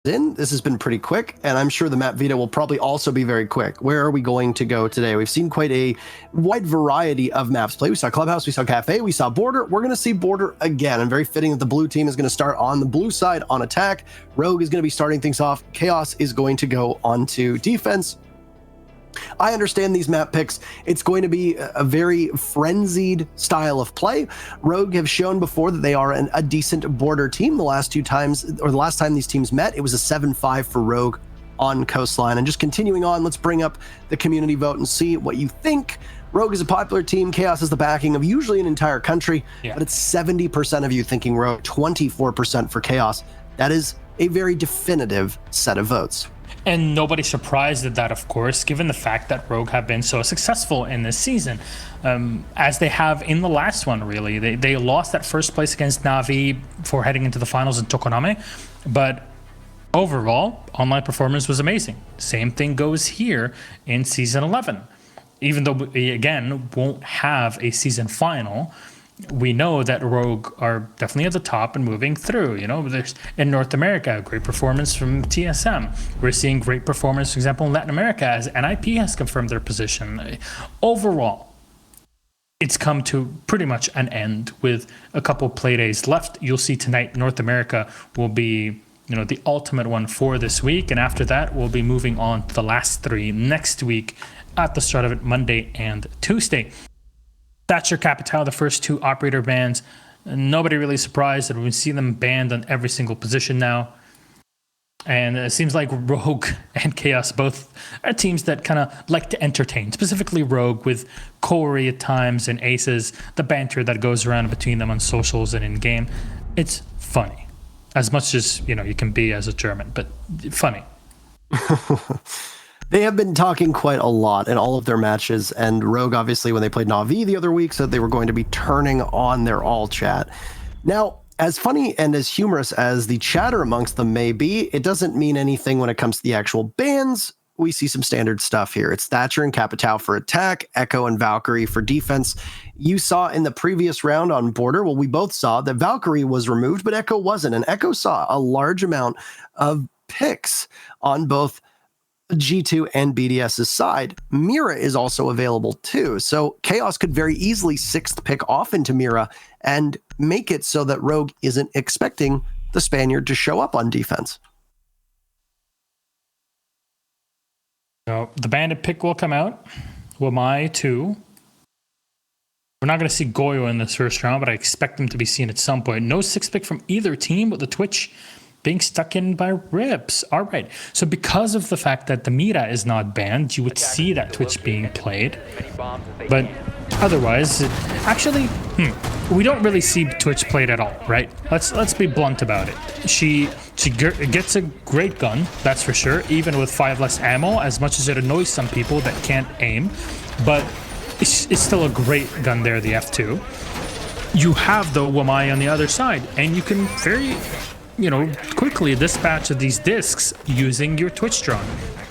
This has been pretty quick, and I'm sure the map Vita will probably also be very quick. Where are we going to go today? We've seen quite a wide variety of maps play. We saw Clubhouse, we saw Cafe, we saw Border. We're going to see Border again, and very fitting that the blue team is going to start on the blue side on attack. Rogue is going to be starting things off. Chaos is going to go onto defense. I understand these map picks. It's going to be a very frenzied style of play. Rogue have shown before that they are a decent border team. The last time these teams met, it was a 7-5 for Rogue on Coastline. And just continuing on, let's bring up the community vote and see what you think. Rogue is a popular team. Chaos is the backing of usually an entire country, but it's 70% of you thinking Rogue, 24% for Chaos. That is a very definitive set of votes. And nobody's surprised at that, of course, given the fact that Rogue have been so successful in this season, as they have in the last one, really. They lost that first place against Na'Vi for heading into the finals in Tokoname, but overall, online performance was amazing. Same thing goes here in Season 11. Even though we, again, won't have a season final, we know that Rogue are definitely at the top and moving through. You know, there's in North America, great performance from TSM. We're seeing great performance, for example, in Latin America, as NIP has confirmed their position. Overall, it's come to pretty much an end with a couple play days left. You'll see tonight North America will be, you know, the ultimate one for this week, and after that, we'll be moving on to the last three next week at the start of it, Monday and Tuesday. Thatcher Capital, the first two operator bans. Nobody really surprised that we see them banned on every single position now. And it seems like Rogue and Chaos both are teams that kind of like to entertain, specifically Rogue with Corey at times and Aces, the banter that goes around between them on socials and in game. It's funny, as much as, you know, you can be as a German, but funny. They have been talking quite a lot in all of their matches, and Rogue, obviously, when they played Na'Vi the other week, said they were going to be turning on their all chat. Now, as funny and as humorous as the chatter amongst them may be, it doesn't mean anything when it comes to the actual bans. We see some standard stuff here. It's Thatcher and Capital for attack, Echo and Valkyrie for defense. You saw in the previous round on Border, well, we both saw that Valkyrie was removed, but Echo wasn't, and Echo saw a large amount of picks on both G2 and BDS's side. Mira is also available too. So Chaos could very easily sixth pick off into Mira and make it so that Rogue isn't expecting the Spaniard to show up on defense. So the bandit pick will come out. Wamai too. We're not going to see Goyo in this first round, but I expect him to be seen at some point. No sixth pick from either team, but the Twitch being stuck in by Rips. All right. So because of the fact that the Mira is not banned, you would see that Twitch being played. But otherwise, actually, we don't really see Twitch played at all, right? Let's be blunt about it. She gets a great gun, that's for sure, even with 5 less ammo, as much as it annoys some people that can't aim. But it's still a great gun there, the F2. You have the Wamai on the other side, and you can very, quickly dispatch of these discs using your Twitch drone.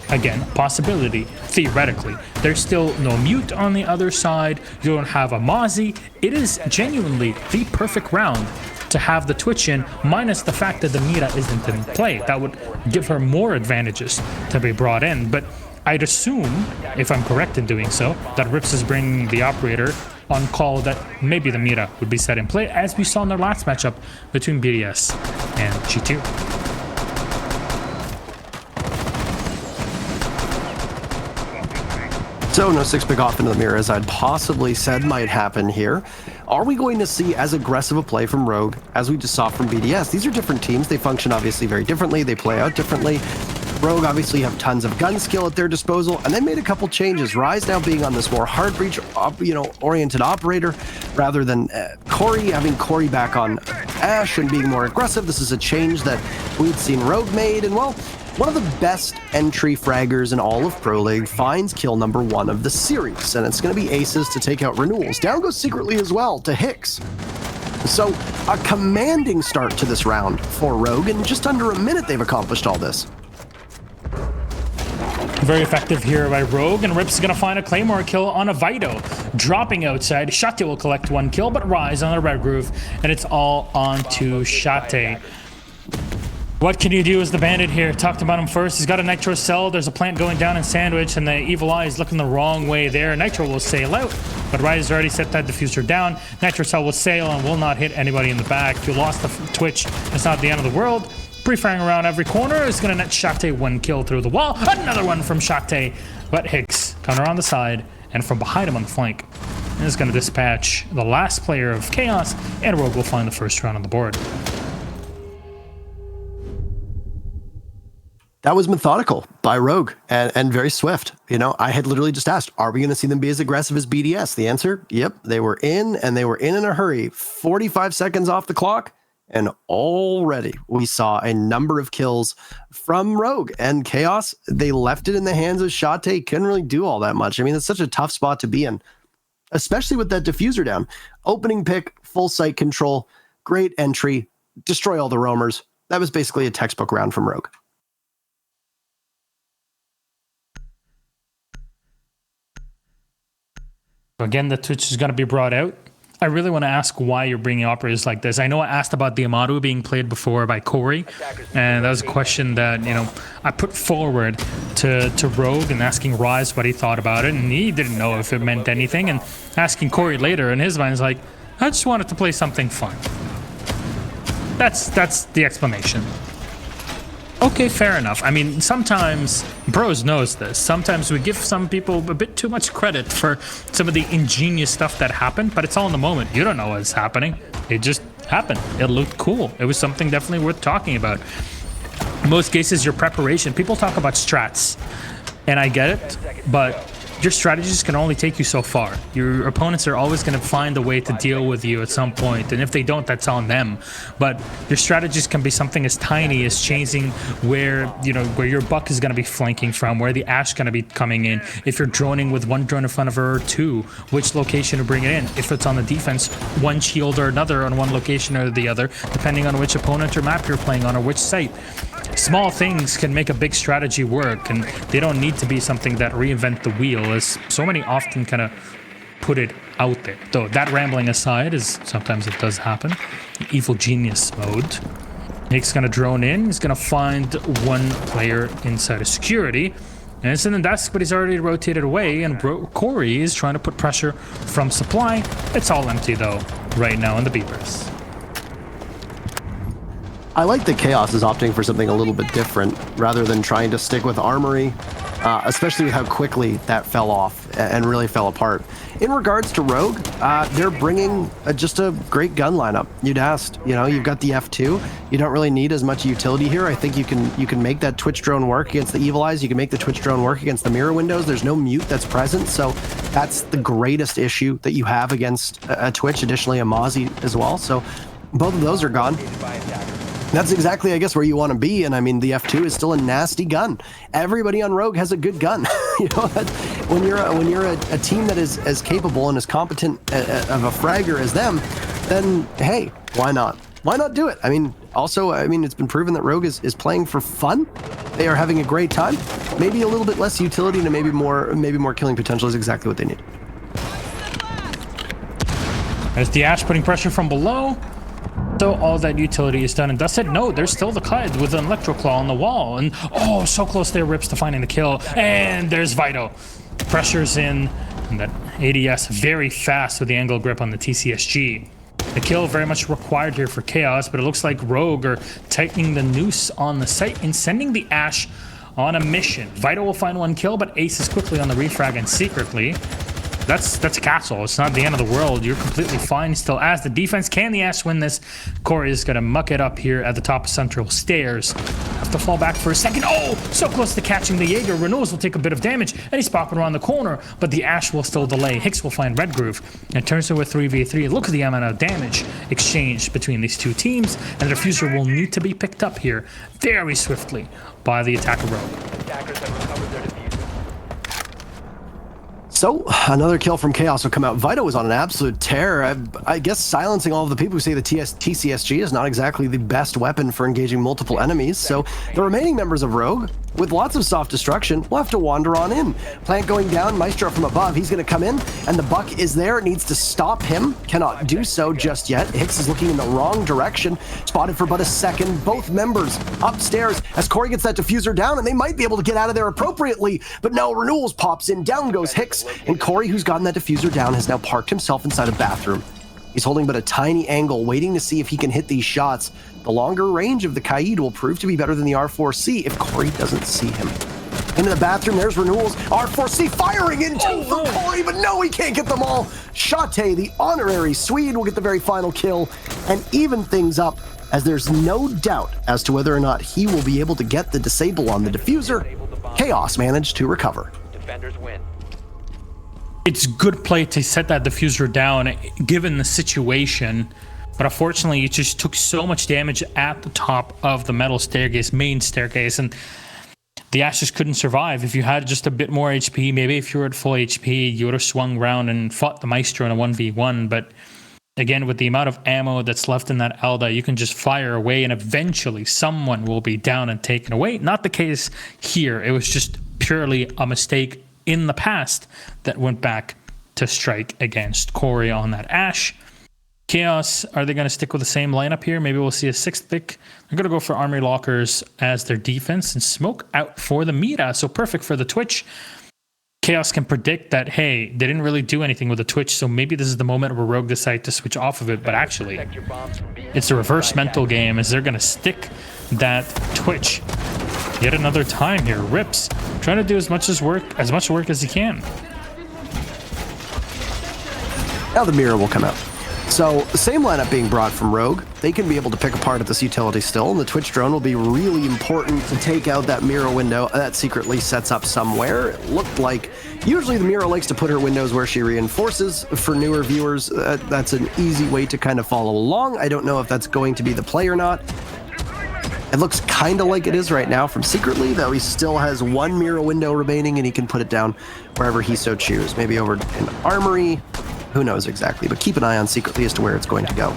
Again, possibility, theoretically. There's still no mute on the other side. You don't have a Mozzie. It is genuinely the perfect round to have the Twitch in, minus the fact that the Mira isn't in play. That would give her more advantages to be brought in. But I'd assume, if I'm correct in doing so, that Rips is bringing the operator on call that maybe the Mira would be set in play, as we saw in their last matchup between BDS and G2. So no six pick off into the Mira, as I'd possibly said might happen here. Are we going to see as aggressive a play from Rogue as we just saw from BDS? These are different teams. They function obviously very differently. They play out differently. Rogue obviously have tons of gun skill at their disposal, and they made a couple changes. Rise now being on this more hard breach, oriented operator, rather than Corey, having Corey back on Ash and being more aggressive. This is a change that we'd seen Rogue made, and well, one of the best entry fraggers in all of Pro League finds kill number 1 of the series, and it's going to be Aces to take out Renewals. Down goes Secretly as well to Hicks. So a commanding start to this round for Rogue, and in just under a minute they've accomplished all this. Very effective here by Rogue, and Rips is going to find a Claymore kill on a Vito. Dropping outside, Shate will collect 1 kill, but Rise on a Red Groove, and it's all on to Shate. What can you do as the bandit here? Talked about him first. He's got a Nitro cell. There's a plant going down in Sandwich, and the Evil Eye is looking the wrong way there. Nitro will sail out, but Rise already set that diffuser down. Nitro cell will sail and will not hit anybody in the back. If you lost the Twitch, it's not the end of the world. Pre-firing around every corner is going to net Shakte 1 kill through the wall. Another one from Shakte, but Hicks coming around the side and from behind him on the flank is going to dispatch the last player of Chaos, and Rogue will find the first round on the board. That was methodical by Rogue and very swift. You know, I had literally just asked, are we going to see them be as aggressive as BDS? The answer, yep, they were in, and they were in a hurry. 45 seconds off the clock, and already we saw a number of kills from Rogue and Chaos. They left it in the hands of Shate. Couldn't really do all that much. I mean, it's such a tough spot to be in, especially with that diffuser down. Opening pick, full site control, great entry, destroy all the roamers. That was basically a textbook round from Rogue. Again, the Twitch is going to be brought out. I really want to ask why you're bringing operators like this. I know I asked about the Amaru being played before by Corey, and that was a question that, you know, I put forward to Rogue and asking Rise what he thought about it, and he didn't know if it meant anything, and asking Corey later, in his mind, is like, I just wanted to play something fun. That's the explanation. Okay, fair enough. I mean, sometimes, Bros knows this, sometimes we give some people a bit too much credit for some of the ingenious stuff that happened, but it's all in the moment. You don't know what's happening. It just happened. It looked cool. It was something definitely worth talking about. In most cases, your preparation, people talk about strats, and I get it, but your strategies can only take you so far. Your opponents are always going to find a way to deal with you at some point, and if they don't, that's on them. But your strategies can be something as tiny as changing where, you know, where your buck is going to be flanking from, where the Ash is going to be coming in. If you're droning with one drone in front of her or two, which location to bring it in. If it's on the defense, one shield or another on one location or the other, depending on which opponent or map you're playing on or which site. Small things can make a big strategy work, and they don't need to be something that reinvent the wheel, as so many often kind of put it out there. Though that rambling aside, is sometimes it does happen. Evil genius mode. Nick's gonna drone in. He's gonna find one player inside of security, and it's in the desk, but he's already rotated away, and Corey is trying to put pressure from supply. It's all empty though right now in the Beavers. I like that Chaos is opting for something a little bit different rather than trying to stick with Armory, especially with how quickly that fell off and really fell apart. In regards to Rogue, they're bringing just a great gun lineup. You'd asked, you know, you've got the F2. You don't really need as much utility here. I think you can make that Twitch drone work against the Evil Eyes. You can make the Twitch drone work against the mirror windows. There's no mute that's present, so that's the greatest issue that you have against a Twitch. Additionally, a Mozzie as well. So both of those are gone. That's exactly, I guess, where you want to be. And I mean, the F2 is still a nasty gun. Everybody on Rogue has a good gun. You know, when you're a team that is as capable and as competent of a fragger as them, then hey, why not? Why not do it? I mean, also, I mean, it's been proven that Rogue is playing for fun. They are having a great time. Maybe a little bit less utility and maybe more killing potential is exactly what they need. There's the Ash putting pressure from below. So all that utility is done and dusted. No, there's still the Clyde with an Electroclaw on the wall. And oh, so close there, Rips to finding the kill. And there's Vito. Pressure's in. And that ADS very fast with the angle grip on the TCSG. The kill very much required here for Chaos, but it looks like Rogue are tightening the noose on the site and sending the Ash on a mission. Vito will find one kill, but Ace is quickly on the refrag and secretly. That's a castle. It's not the end of the world. You're completely fine still as the defense. Can the Ash win this? Corey is going to muck it up here at the top of Central Stairs. Have to fall back for a second. Oh, so close to catching the Jaeger. Renaults will take a bit of damage, and he's popping around the corner, but the Ash will still delay. Hicks will find Redgroove, and it turns into a 3v3. Look at the amount of damage exchanged between these two teams, and the diffuser will need to be picked up here very swiftly by the attacker Rogue. So another kill from Chaos will come out. Vito was on an absolute tear. I guess silencing all of the people who say the TCSG is not exactly the best weapon for engaging multiple enemies. So the remaining members of Rogue, with lots of soft destruction, will have to wander on in. Plant going down, Maestro from above. He's going to come in, and the Buck is there. It needs to stop him. Cannot do so just yet. Hicks is looking in the wrong direction. Spotted for but a second. Both members upstairs as Corey gets that diffuser down, and they might be able to get out of there appropriately. But no, Renewals pops in. Down goes Hicks. And Corey, who's gotten that diffuser down, has now parked himself inside a bathroom. He's holding but a tiny angle, waiting to see if he can hit these shots. The longer range of the Kaid will prove to be better than the R4C if Corey doesn't see him. Into the bathroom, there's Renewals. R4C firing in two for Corey, but no, he can't get them all. Shate, the honorary Swede, will get the very final kill and even things up, as there's no doubt as to whether or not he will be able to get the disable on the diffuser. Chaos managed to recover. Defenders win. It's good play to set that diffuser down given the situation, but unfortunately it just took so much damage at the top of the metal staircase, main staircase, and the Ash just couldn't survive. If you had just a bit more HP, maybe if you were at full HP, you would have swung around and fought the Maestro in a 1v1, but again, with the amount of ammo that's left in that Elda, you can just fire away and eventually someone will be down and taken away. Not the case here. It was just purely a mistake in the past that went back to strike against Corey on that Ash. Chaos, are they going to stick with the same lineup here? Maybe we'll see a sixth pick. They're going to go for Armory Lockers as their defense and smoke out for the Mira. So perfect for the Twitch. Chaos can predict that, hey, they didn't really do anything with the Twitch, so maybe this is the moment where Rogue decide to switch off of it. But actually, it's a reverse mental game as they're going to stick that Twitch. Yet another time here. Rips trying to do as much work as he can. Now the Mira will come out. So the same lineup being brought from Rogue, they can be able to pick apart at this utility still, and the Twitch drone will be really important to take out that Mira window that secretly sets up somewhere. It looked like usually the Mira likes to put her windows where she reinforces. For newer viewers, that's an easy way to kind of follow along. I don't know if that's going to be the play or not. It looks kind of like it is right now from Secretly, though he still has one Mira window remaining and he can put it down wherever he so chooses. Maybe over in Armory. Who knows exactly, but keep an eye on Secretly as to where it's going to go.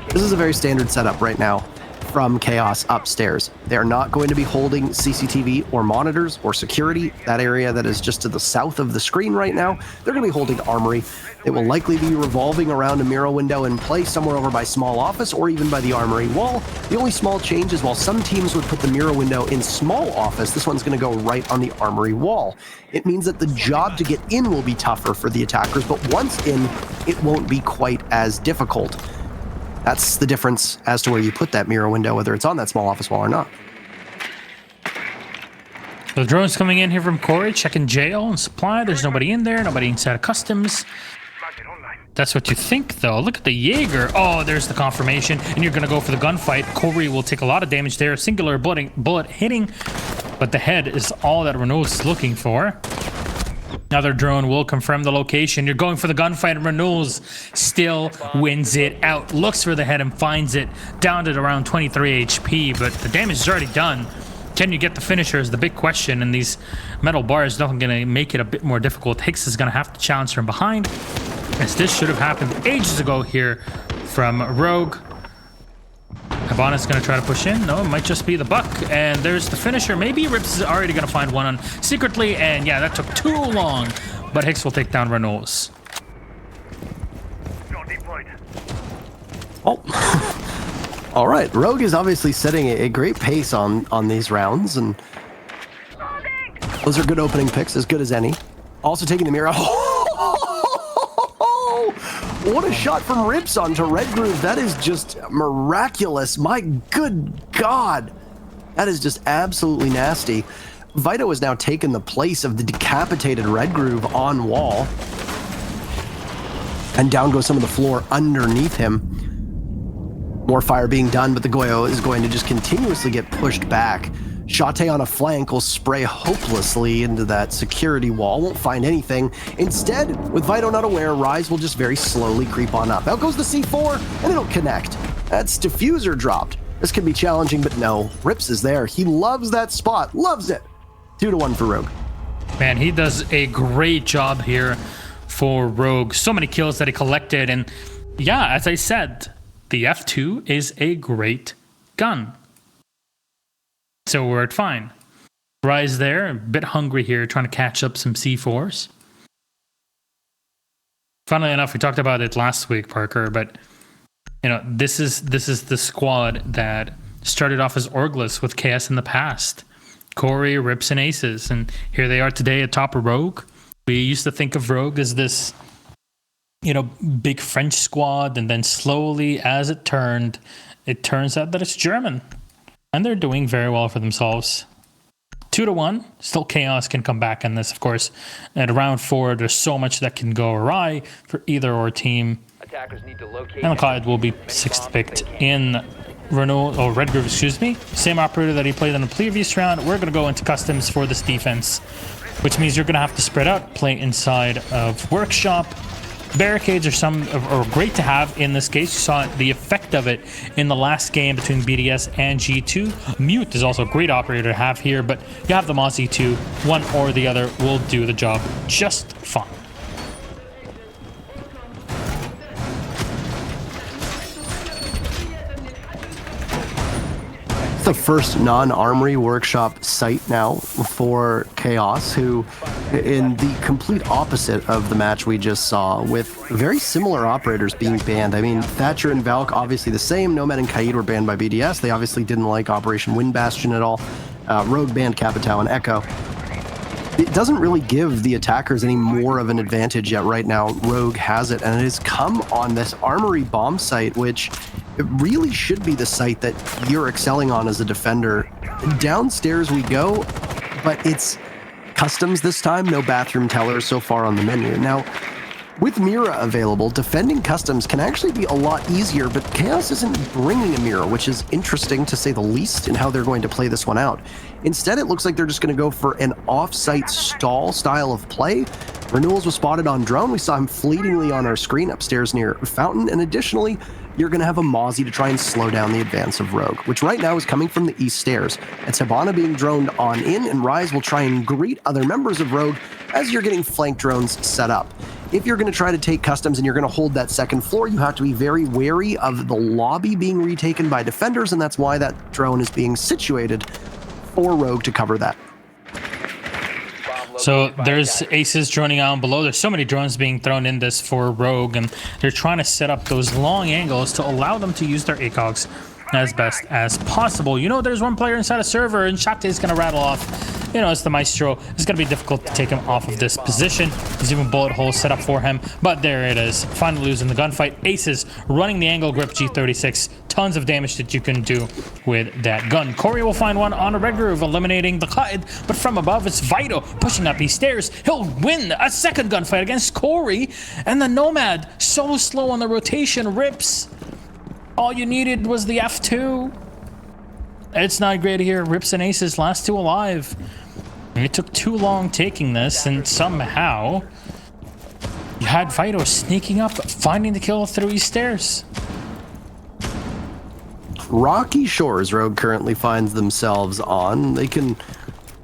This is a very standard setup right now from Chaos upstairs. They're not going to be holding CCTV or monitors or security. That area that is just to the south of the screen right now, they're going to be holding Armory. It will likely be revolving around a Mira window in play somewhere over by Small Office or even by the Armory wall. The only small change is while some teams would put the Mira window in Small Office, this one's going to go right on the Armory wall. It means that the job to get in will be tougher for the attackers, but once in, it won't be quite as difficult. That's the difference as to where you put that Mira window, whether it's on that Small Office wall or not. The drone's coming in here from Corey, checking jail and supply. There's nobody in there, nobody inside of customs. That's what you think, though. Look at the Jaeger. Oh, there's the confirmation. And you're going to go for the gunfight. Corey will take a lot of damage there. Singular bullet hitting. But the head is all that Renewals is looking for. Another drone will confirm the location. You're going for the gunfight, and Renewals still wins it out. Looks for the head and finds it. Down to around 23 HP, but the damage is already done. Can you get the finisher is the big question, and these metal bars are definitely going to make it a bit more difficult. Hicks is going to have to challenge from behind, as this should have happened ages ago here from Rogue. Habana's going to try to push in. No, it might just be the Buck. And there's the finisher. Maybe Rips is already going to find one on Secretly. And yeah, that took too long. But Hicks will take down Renewals. Oh. All right. Rogue is obviously setting a great pace on these rounds. And those are good opening picks, as good as any. Also taking the Mira. What a shot from Rips onto Red Groove. That is just miraculous. My good God. That is just absolutely nasty. Vito has now taken the place of the decapitated Red Groove on wall. And down goes some of the floor underneath him. More fire being done, but the Goyo is going to just continuously get pushed back. Shate on a flank will spray hopelessly into that security wall, won't find anything. Instead, with Vito not aware, Rise will just very slowly creep on up. Out goes the C4, and it'll connect. That's diffuser dropped. This can be challenging, but no, Rips is there. He loves that spot, loves it. 2-1 for Rogue. Man, he does a great job here for Rogue. So many kills that he collected. And yeah, as I said, the F2 is a great gun. So we're at fine. Rise there, a bit hungry here, trying to catch up some C4s. Funnily enough, we talked about it last week, Parker, but you know, this is the squad that started off as Orgless with KS in the past. Corey, Rips, and Aces, and here they are today atop of Rogue. We used to think of Rogue as this, you know, big French squad, and then slowly, as it turns out that it's German, and they're doing very well for themselves. 2-1. Still, Chaos can come back in this, of course. At round 4, there's so much that can go awry for either or team. And Clyde will be 6th picked in Redgroove, excuse me. Same operator that he played in the previous round. We're going to go into customs for this defense, which means you're going to have to spread out, play inside of Workshop. Barricades are great to have in this case. You saw the effect of it in the last game between BDS and G2. Mute is also a great operator to have here, but you have the Mozzie too. One or the other will do the job just fine. The first non-Armory Workshop site now for Chaos, who in the complete opposite of the match we just saw, with very similar operators being banned. I mean, Thatcher and Valk obviously the same. Nomad and Kaid were banned by BDS. They obviously didn't like Operation Wind Bastion at all. Rogue banned Capitao and Echo. It doesn't really give the attackers any more of an advantage yet. Right now, Rogue has it, and it has come on this Armory bomb site, which it really should be the site that you're excelling on as a defender. Downstairs we go, but it's customs this time. No bathroom tellers so far on the menu. Now, with Mira available, defending customs can actually be a lot easier, but Chaos isn't bringing a Mira, which is interesting to say the least in how they're going to play this one out. Instead, it looks like they're just going to go for an off-site stall style of play. Renewals was spotted on drone. We saw him fleetingly on our screen upstairs near Fountain, and additionally, you're going to have a Mozzie to try and slow down the advance of Rogue, which right now is coming from the east stairs. It's Hibana being droned on in, and Rise will try and greet other members of Rogue as you're getting flank drones set up. If you're going to try to take customs and you're going to hold that second floor, you have to be very wary of the lobby being retaken by defenders, and that's why that drone is being situated for Rogue to cover that. So there's Aces droning out below. There's so many drones being thrown in this for Rogue, and they're trying to set up those long angles to allow them to use their ACOGs as best as possible. You know, there's one player inside a server, and Shate is going to rattle off. You know, it's the Maestro. It's going to be difficult to take him off of this position. There's even bullet holes set up for him, but there it is. Finally losing the gunfight. Aces running the angle grip G36. Tons of damage that you can do with that gun. Corey will find one on a Red Groove, eliminating the Clyde, but from above it's Vito pushing up these stairs. He'll win a second gunfight against Corey, and the Nomad so slow on the rotation. Rips. All you needed was the F2. It's not great here. Rips and Aces, last two alive. And it took too long taking this, and somehow you had Vito sneaking up, finding the kill through these stairs. Rocky Shores Rogue currently finds themselves on. They can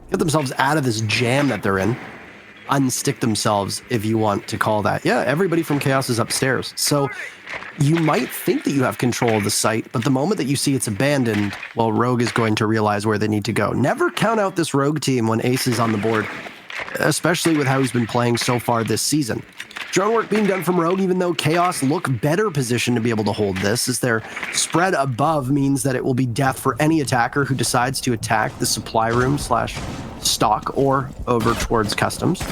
get themselves out of this jam that they're in. Unstick themselves, if you want to call that. Yeah, everybody from Chaos is upstairs. So you might think that you have control of the site, but the moment that you see it's abandoned, well, Rogue is going to realize where they need to go. Never count out this Rogue team when Ace is on the board, especially with how he's been playing so far this season. Drone work being done from Rogue, even though Chaos look better positioned to be able to hold this, as their spread above means that it will be death for any attacker who decides to attack the supply room / stock or over towards customs.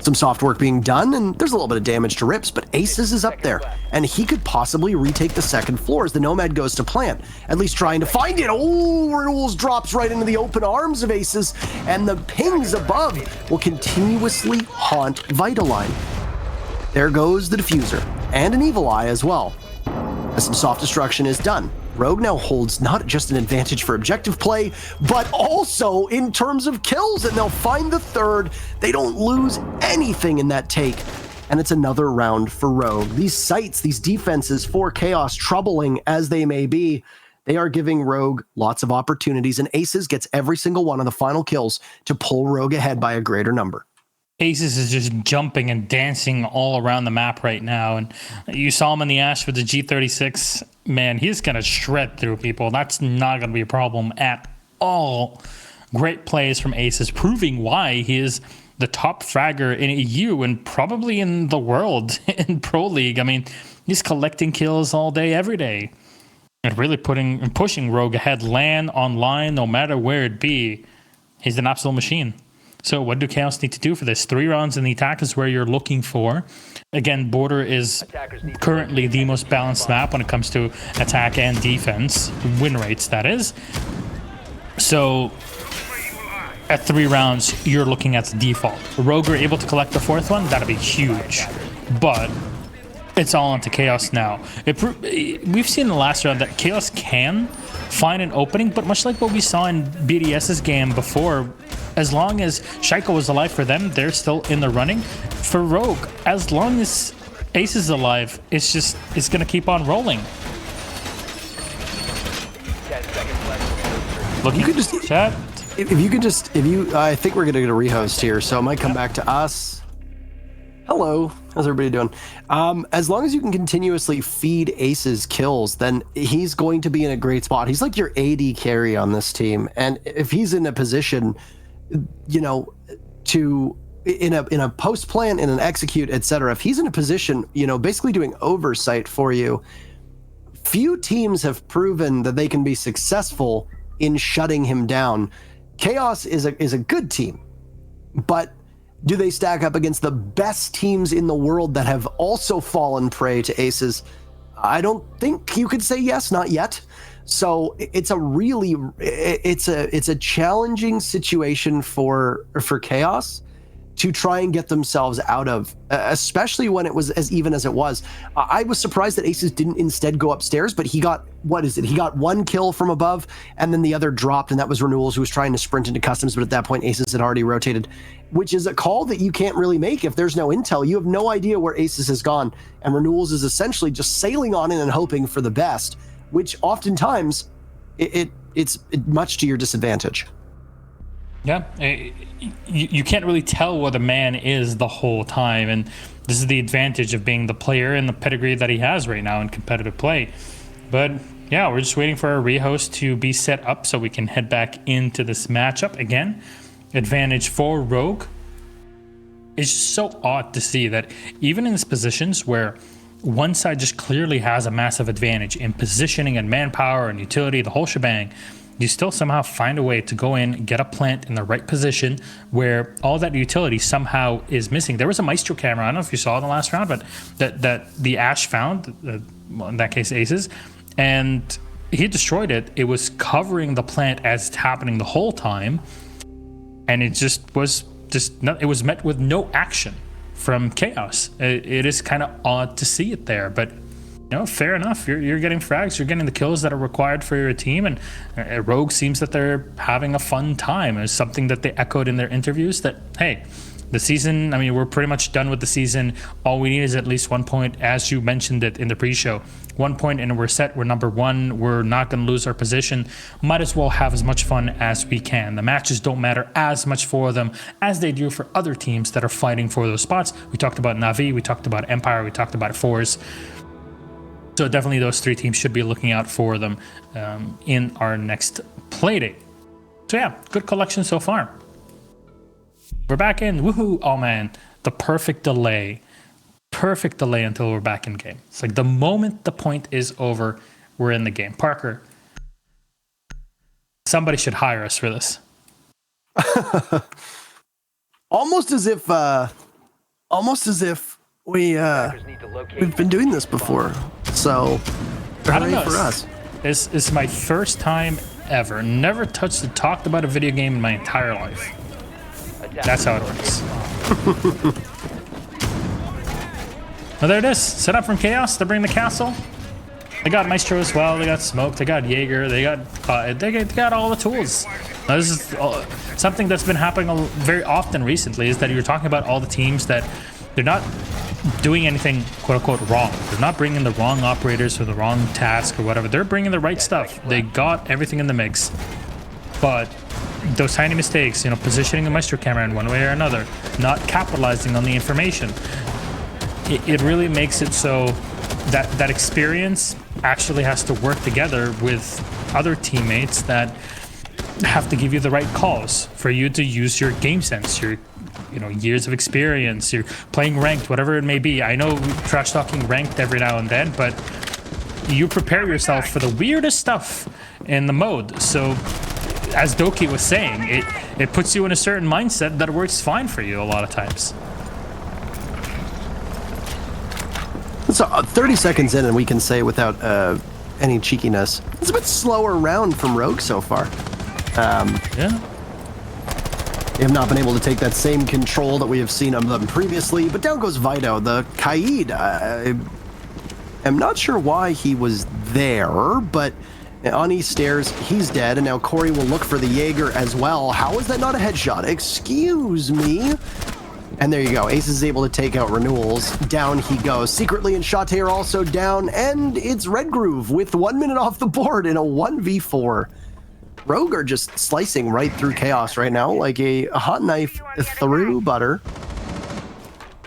Some soft work being done, and there's a little bit of damage to Rips, but Aces is up there, and he could possibly retake the second floor as the Nomad goes to plant, at least trying to find it. Oh, Renewals drops right into the open arms of Aces, and the pings above will continuously haunt Vitaline. There goes the Diffuser, and an Evil Eye as well, as some soft destruction is done. Rogue now holds not just an advantage for objective play, but also in terms of kills, and they'll find the third. They don't lose anything in that take, and it's another round for Rogue. These sites, these defenses for Chaos, troubling as they may be, They are giving Rogue lots of opportunities, and Aces gets every single one of the final kills to pull Rogue ahead by a greater number. Aces is just jumping and dancing all around the map right now. And you saw him in the Ash with the G36. Man, he's going to shred through people. That's not going to be a problem at all. Great plays from Aces, proving why he is the top fragger in EU and probably in the world in Pro League. I mean, he's collecting kills all day, every day. And really pushing Rogue ahead, LAN, online, no matter where it be. He's an absolute machine. So what do Chaos need to do for this? 3 rounds in the attack is where you're looking for. Again, Border is currently the most balanced map when it comes to attack and defense. Win rates, that is. So at 3 rounds, you're looking at the default. Rogue are able to collect the 4th one, that'd be huge. But it's all onto Chaos now. We've seen in the last round that Chaos can find an opening, but much like what we saw in BDS's game before, as long as Shaiko was alive for them, they're still in the running. For Rogue, as long as Ace is alive, it's going to keep on rolling. Look, you could just chat. I think we're going to get a rehost here, so it might come back to us. Hello, how's everybody doing? As long as you can continuously feed Aces kills, then he's going to be in a great spot. He's like your AD carry on this team, and if he's in a position, you know, to in a post plan, in an execute, etc. If he's in a position, you know, basically doing oversight for you, few teams have proven that they can be successful in shutting him down. Chaos is a good team, but do they stack up against the best teams in the world that have also fallen prey to Aces? I don't think you could say yes, not yet. So it's a challenging situation for Chaos to try and get themselves out of, especially when it was as even as it was. I was surprised that Aces didn't instead go upstairs, but he got, he got 1 kill from above, and then the other dropped, and that was Renewals, who was trying to sprint into customs, but at that point Aces had already rotated, which is a call that you can't really make if there's no intel. You have no idea where Aces has gone, and Renewals is essentially just sailing on in and hoping for the best, which oftentimes it's much to your disadvantage. Yeah, you can't really tell what a man is the whole time, and this is the advantage of being the player and the pedigree that he has right now in competitive play. But yeah, we're just waiting for our rehost to be set up so we can head back into this matchup again. Advantage for Rogue. It's just so odd to see that even in these positions where one side just clearly has a massive advantage in positioning and manpower and utility, the whole shebang, you still somehow find a way to go in, get a plant in the right position where all that utility somehow is missing. There was a Maestro camera, I don't know if you saw it in the last round, but that the Ash found, well, in that case Aces, and he destroyed it. It was covering the plant as it's happening the whole time, and it was met with no action from Chaos. It is kind of odd to see it there, but you know, fair enough. You're getting frags, you're getting the kills that are required for your team, and Rogue seems that they're having a fun time. It's something that they echoed in their interviews that, hey, the season, I mean, we're pretty much done with the season. All we need is at least 1 point, as you mentioned it in the pre-show. 1 point and we're set. We're number 1. We're not going to lose our position. Might as well have as much fun as we can. The matches don't matter as much for them as they do for other teams that are fighting for those spots. We talked about Na'Vi, we talked about Empire, we talked about Force. So definitely those 3 teams should be looking out for them in our next playdate. So yeah, good collection so far. We're back in. Woohoo! Oh man, the perfect delay. Perfect delay until we're back in game. It's like the moment the point is over, we're in the game. Parker, somebody should hire us for this. Almost as if we've been doing this before. So, I don't know. For us. It's my first time ever. Never touched or talked about a video game in my entire life. That's how it works. Well, there it is. Set up from Chaos to bring the castle. They got Maestro as well. They got Smoke. They got Jaeger. They got all the tools. Now, this is something that's been happening very often recently. Is that you're talking about all the teams that they're not doing anything quote unquote wrong. They're not bringing the wrong operators for the wrong task or whatever. They're bringing the right stuff. They got everything in the mix. But those tiny mistakes, you know, positioning the Maestro camera in one way or another, not capitalizing on the information, it really makes it so that that experience actually has to work together with other teammates that have to give you the right calls for you to use your game sense, your years of experience, you're playing ranked, whatever it may be. I know trash talking ranked every now and then, but you prepare yourself for the weirdest stuff in the mode. So as Doki was saying, it puts you in a certain mindset that works fine for you a lot of times. So 30 seconds in and we can say without any cheekiness, it's a bit slower round from Rogue so far. Yeah. They have not been able to take that same control that we have seen of them previously, but down goes Vito. The Kaid, I'm not sure why he was there, but on East Stairs, he's dead, and now Corey will look for the Jaeger as well. How is that not a headshot? Excuse me. And there you go. Ace is able to take out Renewals. Down he goes. Secretly and Shate are also down, and it's Red Groove with 1 minute off the board in a 1v4. Rogue are just slicing right through Chaos right now like a hot knife through butter.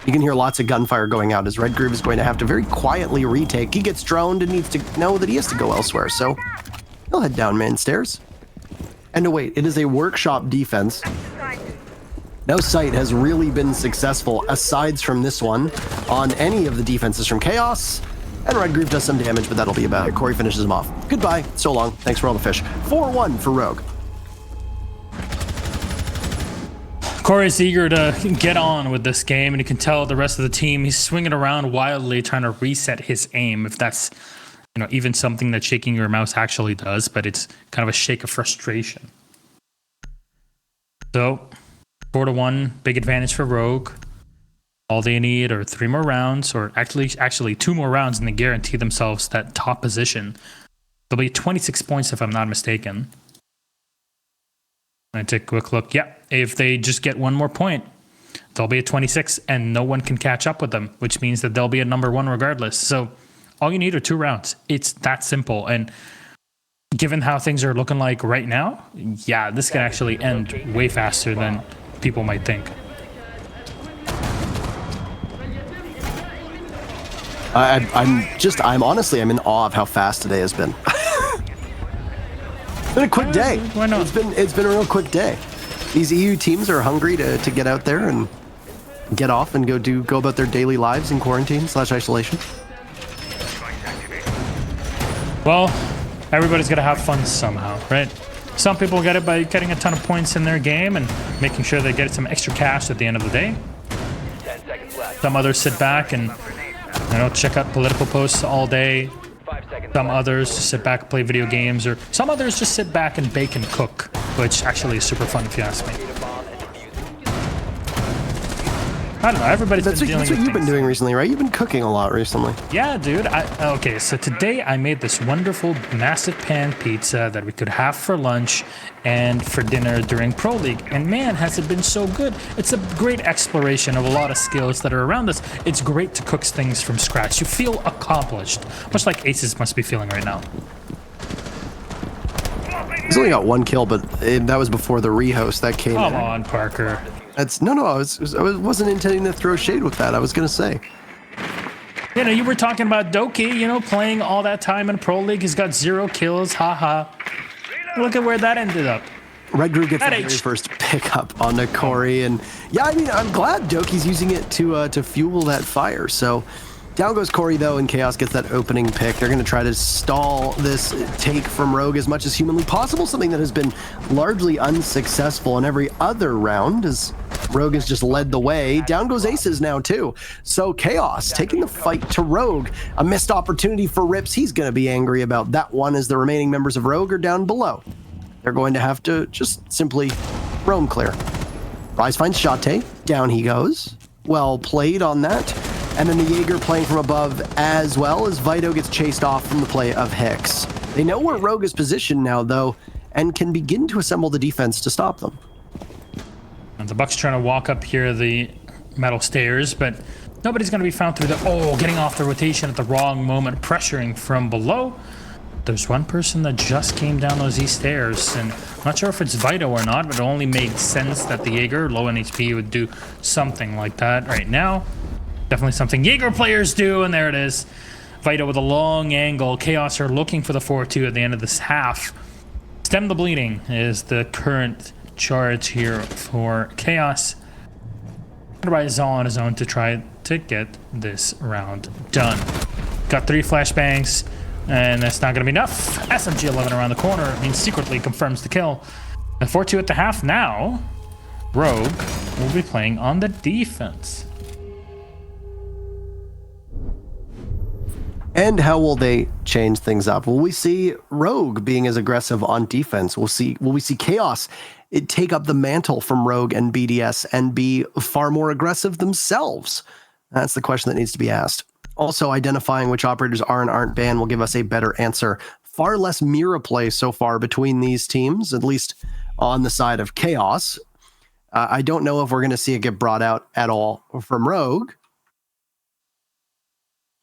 You can hear lots of gunfire going out as Red Groove is going to have to very quietly retake. He gets droned and needs to know that he has to go elsewhere, so he'll head down main stairs. And no, wait, it is a workshop defense. No site has really been successful, aside from this one, on any of the defenses from Chaos. And Red Groove does some damage, but that'll be about it. Corey finishes him off. Goodbye. So long. Thanks for all the fish. 4-1 for Rogue. Corey's eager to get on with this game, and you can tell the rest of the team, he's swinging around wildly trying to reset his aim, if that's even something that shaking your mouse actually does, but it's kind of a shake of frustration. So 4-1, big advantage for Rogue. All they need are 3 more rounds, or actually 2 more rounds, and they guarantee themselves that top position. There'll be 26 points if I'm not mistaken. I take a quick look. Yeah, if they just get 1 more point, they'll be at 26, and no one can catch up with them, which means that they'll be at number 1 regardless. So all you need are 2 rounds. It's that simple. And given how things are looking like right now, yeah, this can actually end way faster than people might think. I'm honestly in awe of how fast today has been. It's been a quick day. Why not? It's been a real quick day. These EU teams are hungry to get out there and get off and go about their daily lives in quarantine/isolation. Well, everybody's gonna have fun somehow, right? Some people get it by getting a ton of points in their game and making sure they get some extra cash at the end of the day. Some others sit back and check out political posts all day. Some others just sit back and play video games, or some others just sit back and bake and cook, which actually is super fun if you ask me. I don't know, everybody's been dealing with That's what you've been things. doing recently, right? You've been cooking a lot recently. Yeah, dude. Okay, so today I made this wonderful massive pan pizza that we could have for lunch and for dinner during Pro League. And man, has it been so good. It's a great exploration of a lot of skills that are around us. It's great to cook things from scratch. You feel accomplished, much like Aces must be feeling right now. He's only got 1 kill, but that was before the rehost that came in. Come on, Parker. I wasn't intending to throw shade with that. I was gonna say. You were talking about Doki, playing all that time in Pro League. He's got 0 kills, haha. Look at where that ended up. Red Groove gets That the very H. first pickup on the Corey, and yeah, I'm glad Doki's using it to fuel that fire. So down goes Corey though, and Chaos gets that opening pick. They're going to try to stall this take from Rogue as much as humanly possible, something that has been largely unsuccessful in every other round, as Rogue has just led the way. Down goes Aces now too. So Chaos taking the fight to Rogue. A missed opportunity for Rips. He's going to be angry about that one, as the remaining members of Rogue are down below. They're going to have to just simply roam clear. Rise finds Shate. Down he goes. Well played on that. And then the Jaeger playing from above, as well as Vito gets chased off from the play of Hicks. They know where Rogue is positioned now, though, and can begin to assemble the defense to stop them. And the Bucks trying to walk up here the metal stairs, but Nobody's going to be found through the... Oh, getting off the rotation at the wrong moment, pressuring from below. There's one person that just came down those east stairs, and I'm not sure if it's Vito or not, but it only made sense that the Jaeger, low in HP, would do something like that right now. Definitely something Jaeger players do, and there it is. Vito with a long angle. Chaos are looking for the 4-2 at the end of this half. Stem the bleeding is the current charge here for Chaos. Otherwise, all on his own to try to get this round done. Got 3 flashbangs. And that's not going to be enough. SMG-11 around the corner means secretly confirms the kill. And 4-2 at the half now. Rogue will be playing on the defense. And how will they change things up? Will we see Rogue being as aggressive on defense? Will we see Chaos take up the mantle from Rogue and BDS and be far more aggressive themselves? That's the question that needs to be asked. Also, identifying which operators are and aren't banned will give us a better answer. Far less Mira play so far between these teams, at least on the side of Chaos. I don't know if we're going to see it get brought out at all from Rogue.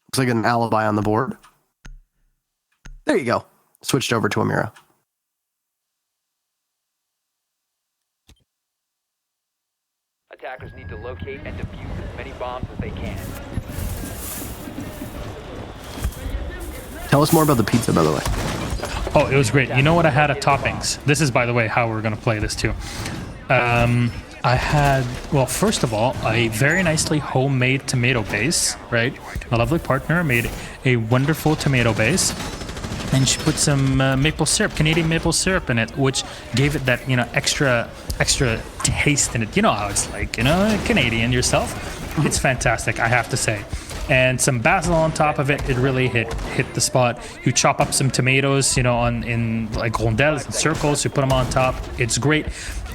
Looks like an alibi on the board. There you go. Switched over to a Mira. Attackers need to locate and defuse as many bombs as they can. Tell us more about the pizza, by the way. Oh, it was great. You know what I had at toppings? This is, by the way, how we're going to play this too. I had, well, first of all, a very nicely homemade tomato base, right? My lovely partner made a wonderful tomato base. And she put some maple syrup, Canadian maple syrup in it, which gave it that, you know, extra taste in it. You know how it's like, you know, Canadian yourself. It's fantastic, I have to say. And some basil on top of it, it really hit the spot. You chop up some tomatoes, you know, in like rondelles and circles, you put them on top. It's great.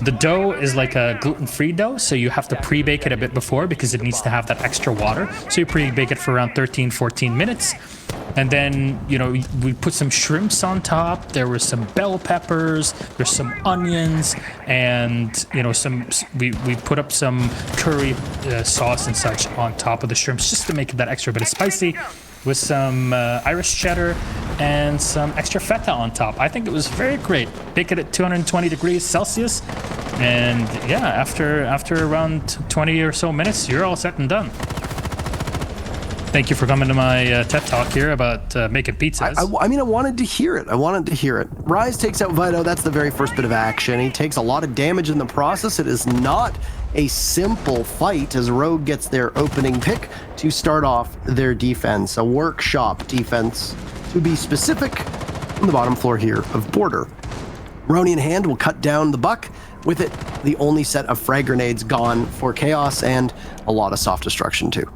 The dough is like a gluten-free dough, so you have to pre-bake it a bit before because it needs to have that extra water. So you pre-bake it for around 13-14 minutes. And then, you know, we put some shrimps on top. There were some bell peppers, there's some onions, and, you know, we put up some curry sauce and such on top of the shrimps just to make it that extra bit of spicy, with some Irish cheddar and some extra feta on top. I think it was very great. Bake it at 220 degrees Celsius, and yeah, after around 20 or so minutes, you're all set and done. Thank you for coming to my TED Talk here about making pizzas. I mean, I wanted to hear it. Rise takes out Vito. That's the very first bit of action. He takes a lot of damage in the process. It is not a simple fight as Rogue gets their opening pick to start off their defense. A workshop defense, to be specific, on the bottom floor here of Border. Roni in hand will cut down the buck. With it, the only set of frag grenades gone for Chaos and a lot of soft destruction too.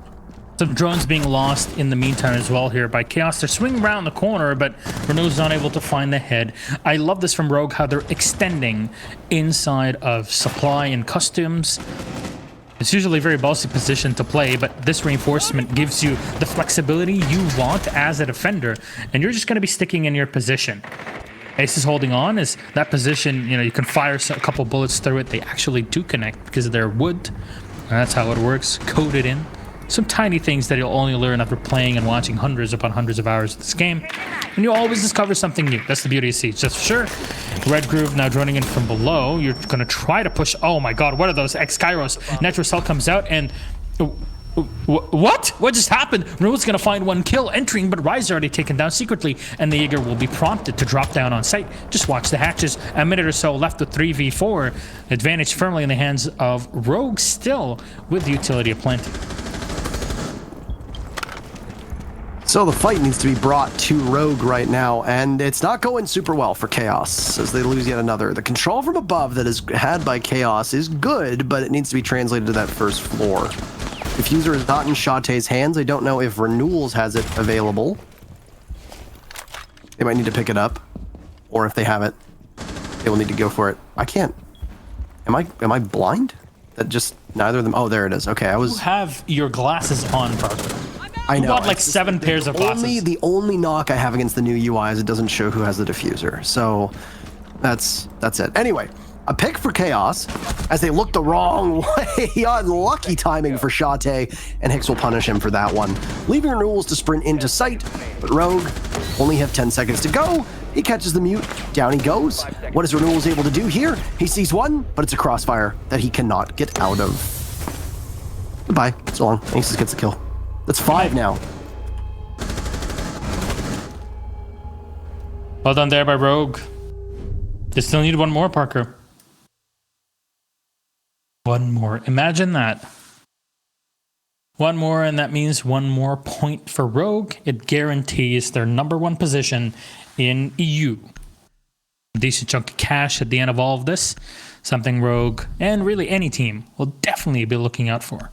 Some drones being lost in the meantime as well here by Chaos. They're swinging around the corner, but Renault's not able to find the head. I love this from Rogue, how they're extending inside of supply and customs. It's usually a very ballsy position to play, but this reinforcement gives you the flexibility you want as a defender, and you're just going to be sticking in your position. Ace is holding on, is that position, you know, you can fire a couple bullets through it. They actually do connect because they're wood, and that's how it works, coded in. Some tiny things that you'll only learn after playing and watching hundreds upon hundreds of hours of this game. And you'll always discover something new. That's the beauty of Siege. That's for sure. Red Groove now droning in from below. You're going to try to push. Oh my god, what are those? X-Kairos. Nitro Cell comes out and... What? What just happened? Renault's going to find one kill entering, but Rise is already taken down secretly, and the Jaeger will be prompted to drop down on site. Just watch the hatches. A minute or so left with 3v4. Advantage firmly in the hands of Rogue, still with the utility of plenty. So the fight needs to be brought to Rogue right now, and it's not going super well for Chaos as they lose yet another. The control from above that is had by Chaos is good, but it needs to be translated to that first floor. Diffuser is not in Shate's hands. I don't know if Renewals has it available. They might need to pick it up, or if they have it, they will need to go for it. I can't. Am I blind? That just neither of them. Oh, there it is. Okay, I was. You have your glasses on, Parker. I know. You bought like 7 pairs of glasses. The only knock I have against the new UI is it doesn't show who has the diffuser. So that's it. Anyway, A pick for Chaos as they look the wrong way. Unlucky timing for Shate, and Hicks will punish him for that one. Leaving Renewals to sprint into sight, but Rogue only have 10 seconds to go. He catches the mute, down he goes. What is Renewals able to do here? He sees one, but it's a crossfire that he cannot get out of. Goodbye, so long. Aces gets the kill. That's 5 now. Well done there by Rogue. They still need one more, Parker. One more. Imagine that. One more, and that means one more point for Rogue. It guarantees their #1 position in EU. A decent chunk of cash at the end of all of this. Something Rogue, and really any team, will definitely be looking out for.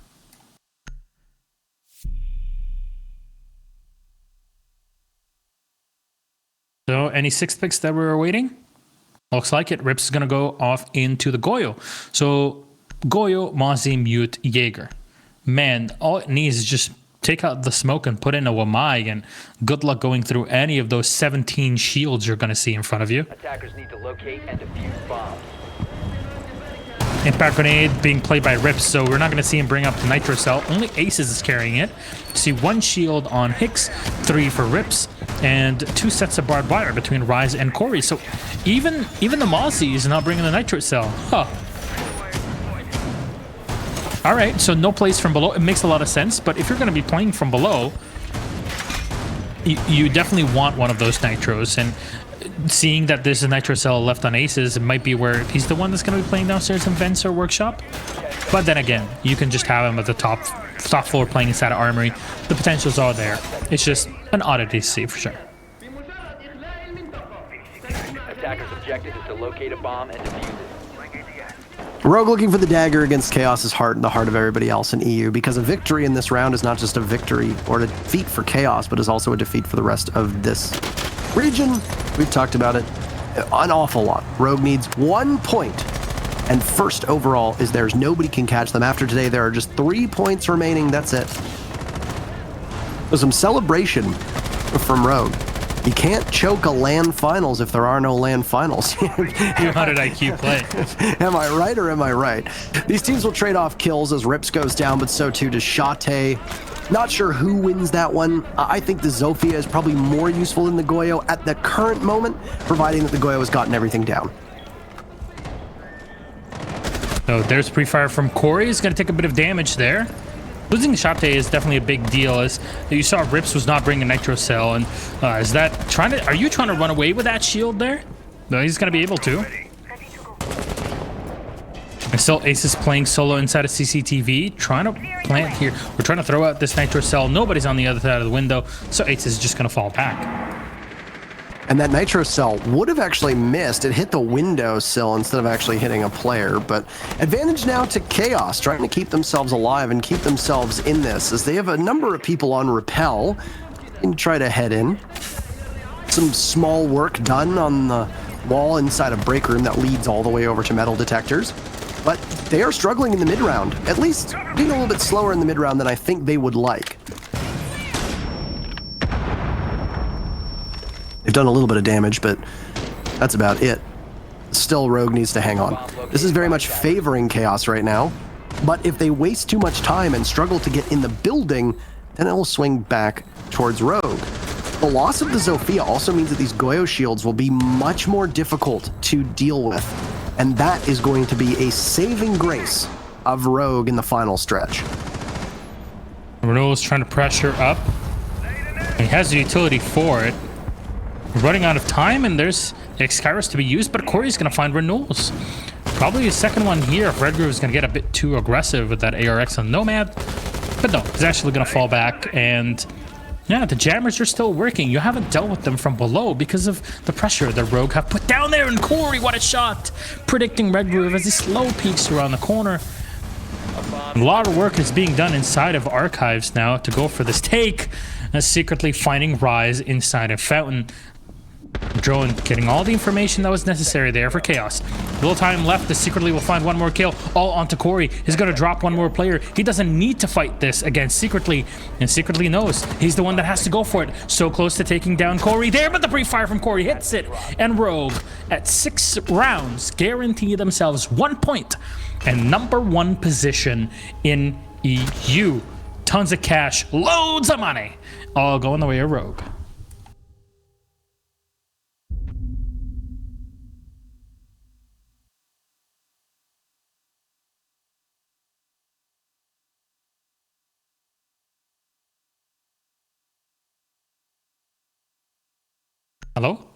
So, any 6th picks that we're awaiting? Looks like it. Rips is going to go off into the Goyo. So, Goyo, Mozzie, Mute, Jaeger. Man, all it needs is just take out the smoke and put in a Wamai, and good luck going through any of those 17 shields you're going to see in front of you. Attackers need to locate and defuse bombs. Impact Grenade being played by Rips, so we're not going to see him bring up the Nitro Cell. Only Aces is carrying it. See 1 shield on Hicks, 3 for Rips, and 2 sets of barbed wire between Rise and Corey. So even the Mozzie is not bringing the Nitro Cell. Huh. All right, so no plays from below. It makes a lot of sense, but if you're going to be playing from below, you definitely want one of those Nitros. And seeing that there's a Nitro Cell left on Aces, it might be where he's the one that's going to be playing downstairs in Vents or Workshop. But then again, you can just have him at the top floor playing inside of Armory. The potentials are there. It's just an oddity to see for sure. Attackers' objective is to locate a bomb and defuse it. Rogue looking for the dagger against Chaos's heart and the heart of everybody else in EU, because a victory in this round is not just a victory or a defeat for Chaos, but is also a defeat for the rest of this region. We've talked about it an awful lot. Rogue needs 1 point, and first overall is theirs. Nobody can catch them. After today, there are just 3 points remaining. That's it. There's some celebration from Rogue. You can't choke a LAN finals if there are no LAN finals. 200 IQ play. Am I right or am I right? These teams will trade off kills as Rips goes down, but so too does Shate. Not sure who wins that one. I think the Zofia is probably more useful than the Goyo at the current moment, providing that the Goyo has gotten everything down. So there's pre-fire from Corey. He's going to take a bit of damage there. Losing Shate is definitely a big deal, as you saw Rips was not bringing Nitro Cell, and is that trying to? Are you trying to run away with that shield there? No, he's gonna be able to. And still Aces playing solo inside of CCTV, trying to plant here. We're trying to throw out this Nitro Cell. Nobody's on the other side of the window, so Aces is just gonna fall back. And that Nitro Cell would have actually missed. It hit the windowsill instead of actually hitting a player. But advantage now to Chaos, trying to keep themselves alive and keep themselves in this, as they have a number of people on Repel and try to head in. Some small work done on the wall inside a break room that leads all the way over to metal detectors. But they are struggling in the mid-round, at least being a little bit slower in the mid-round than I think they would like. They've done a little bit of damage, but that's about it. Still, Rogue needs to hang on. This is very much favoring Chaos right now, but if they waste too much time and struggle to get in the building, then it will swing back towards Rogue. The loss of the Zofia also means that these Goyo shields will be much more difficult to deal with, and that is going to be a saving grace of Rogue in the final stretch. Renewal is trying to pressure up. He has the utility for it. We're running out of time, and there's X-Kairos to be used, but Corey's going to find Renewals. Probably a second one here if Red Groove is going to get a bit too aggressive with that ARX on Nomad. But no, he's actually going to fall back, and yeah, the jammers are still working. You haven't dealt with them from below because of the pressure the Rogue have put down there, and Corey, what a shot! Predicting Red Groove as he slow peeks around the corner. A lot of work is being done inside of Archives now to go for this take, and secretly finding Rise inside of Fountain. Drone getting all the information that was necessary there for Chaos. Little time left. The Secretly will find one more kill. All onto Corey. He's going to drop one more player. He doesn't need to fight this against Secretly. And Secretly knows he's the one that has to go for it. So close to taking down Corey there, but the pre-fire from Corey hits it. And Rogue, at 6 rounds, guarantee themselves 1 point and #1 position in EU. Tons of cash, loads of money, all going the way of Rogue. Hello?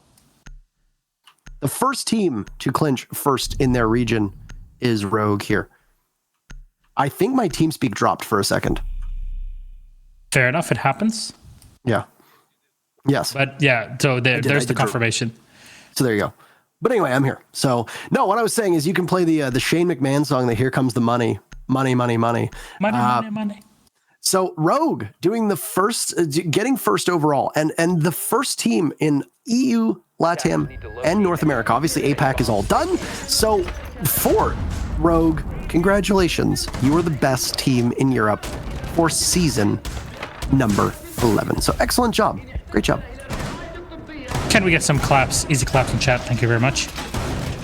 The first team to clinch first in their region is Rogue here. I think my TeamSpeak dropped for a second. Fair enough, it happens. Yeah. Yes. But yeah, so there's the confirmation. So there you go. But anyway, I'm here. So no, what I was saying is you can play the Shane McMahon song, the Here Comes the Money. Money, money, money. Money. So Rogue doing the first, getting first overall, and the first team in EU, LATAM, and North America. Obviously, APAC is all done. So for Rogue, congratulations. You are the best team in Europe for season number 11. So excellent job. Great job. Can we get some claps, easy claps in chat? Thank you very much.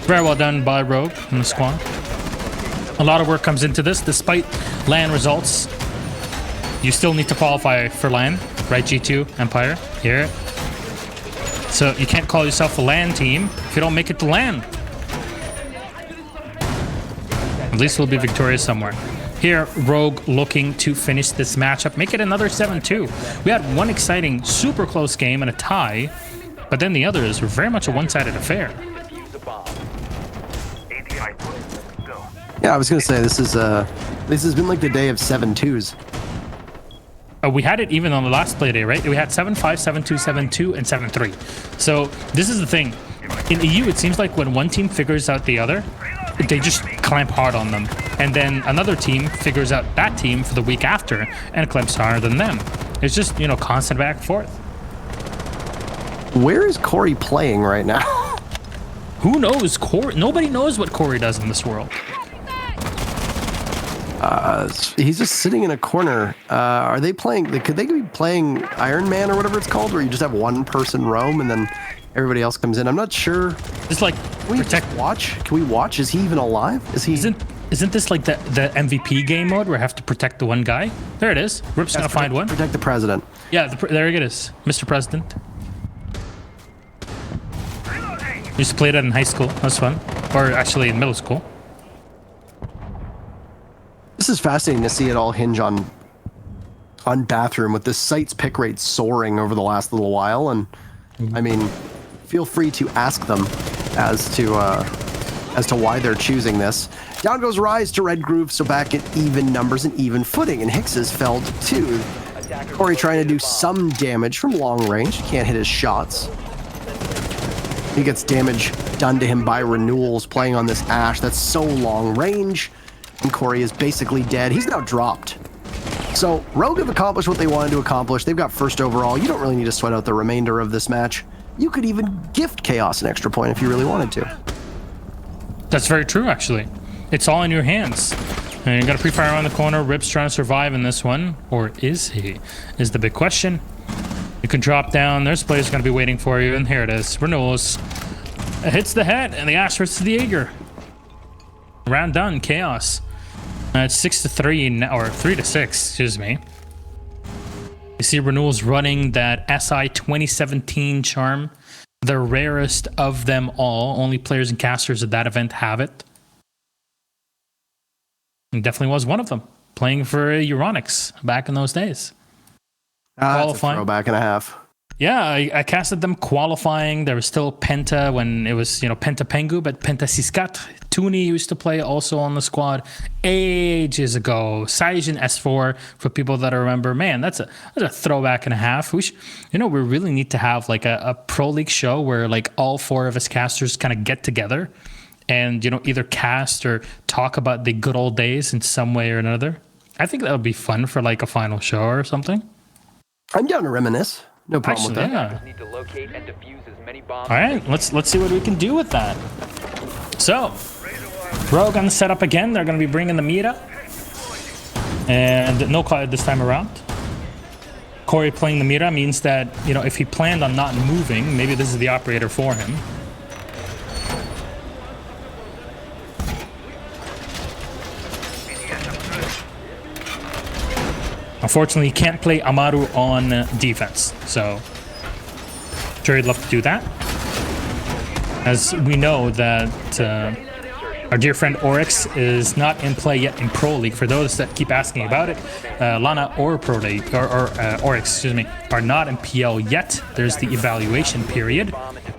Very well done by Rogue and the squad. A lot of work comes into this, despite LAN results. You still need to qualify for LAN, right? G2, Empire, here. So you can't call yourself a LAN team if you don't make it to LAN. At least we'll be victorious somewhere. Here, Rogue looking to finish this matchup, make it another 7-2. We had one exciting, super close game and a tie, but then the others were very much a one-sided affair. Yeah, I was gonna say this has been like the day of 7-2s. We had it even on the last play day, right? We had 7-5, 7-2, 7-2, and 7-3. So this is the thing. In EU, it seems like when one team figures out the other, they just clamp hard on them. And then another team figures out that team for the week after and clamps harder than them. It's just, you know, constant back and forth. Where is Corey playing right now? Who knows? Corey? Nobody knows what Corey does in this world. He's just sitting in a corner. Are they playing? Could they be playing Iron Man or whatever it's called, where you just have one person roam and then everybody else comes in? I'm not sure. It's like Can we just watch? Can we watch? Is he even alive? Is he? Isn't this like the MVP game mode where I have to protect the one guy? There it is. Rip's gonna find one. Protect the president. Yeah, there it is, Mr. President. Used to play that in high school. That was fun. Or actually in middle school. This is fascinating to see it all hinge on Bathroom, with the site's pick rate soaring over the last little while. And I mean, feel free to ask them as to why they're choosing this. Down goes Rise to Red Groove, so back at even numbers and even footing, and Hicks is felled too. Corey trying to do some damage from long range. Can't hit his shots. He gets damage done to him by Renewals playing on this Ash that's so long range. And Corey is basically dead. He's now dropped. So Rogue have accomplished what they wanted to accomplish. They've got first overall. You don't really need to sweat out the remainder of this match. You could even gift Chaos an extra point if you really wanted to. That's very true, actually. It's all in your hands. And you got a pre-fire around the corner. Rip's trying to survive in this one. Or is he? Is the big question. You can drop down. There's players going to be waiting for you. And here it is. Renewals. It hits the head. And the Ash hits the Jaeger. Round done. Chaos. It's 6-3, or 3-6, excuse me. You see Renewals running that SI 2017 charm. The rarest of them all. Only players and casters at that event have it. He definitely was one of them. Playing for Euronics back in those days. That's a throwback and a half. Yeah, I casted them qualifying. There was still Penta when it was, Penta Pengu, but Penta Siskat. Tuni used to play also on the squad ages ago. Saijin S4 for people that remember. Man, that's a throwback and a half. We really need to have like a Pro League show where like all four of us casters kind of get together and, either cast or talk about the good old days in some way or another. I think that would be fun for like a final show or something. I'm down to reminisce. No problem Actually, with that. yeah. Need to locate and defuse as many bombs. All right, let's see what we can do with that. So, Rogue on the setup again. They're going to be bringing the Mira. And no Cloud this time around. Corey playing the Mira means that, you know, if he planned on not moving, maybe this is the operator for him. Unfortunately, he can't play Amaru on defense, so sure he'd love to do that. As we know that our dear friend Oryx is not in play yet in Pro League. For those that keep asking about it, Lana or Pro League, or Oryx, excuse me, are not in PL yet. There's the evaluation period.